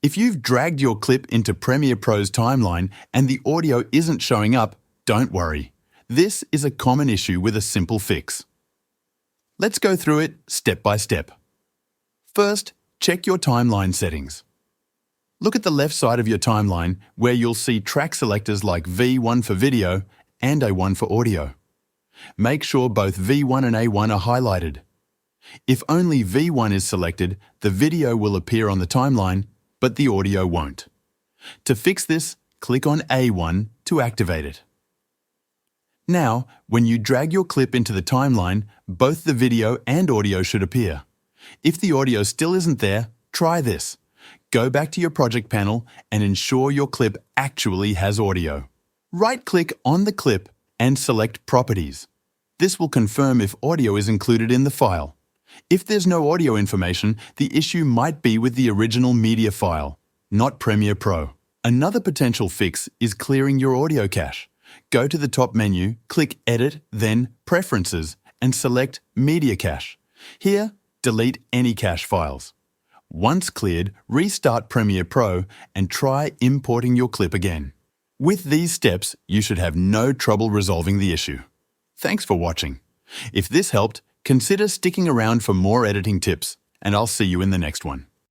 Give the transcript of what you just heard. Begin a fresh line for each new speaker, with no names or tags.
If you've dragged your clip into Premiere Pro's timeline and the audio isn't showing up, don't worry. This is a common issue with a simple fix. Let's go through it step by step. First, check your timeline settings. Look at the left side of your timeline where you'll see track selectors like V1 for video and A1 for audio. Make sure both V1 and A1 are highlighted. If only V1 is selected, the video will appear on the timeline, but the audio won't. To fix this, click on A1 to activate it. Now, when you drag your clip into the timeline, both the video and audio should appear. If the audio still isn't there, try this. Go back to your project panel and ensure your clip actually has audio. Right-click on the clip and select Properties. This will confirm if audio is included in the file. If there's no audio information, the issue might be with the original media file, not Premiere Pro. Another potential fix is clearing your audio cache. Go to the top menu, click Edit, then Preferences, and select Media Cache. Here, delete any cache files. Once cleared, restart Premiere Pro and try importing your clip again. With these steps, you should have no trouble resolving the issue. Thanks for watching. If this helped, consider sticking around for more editing tips, and I'll see you in the next one.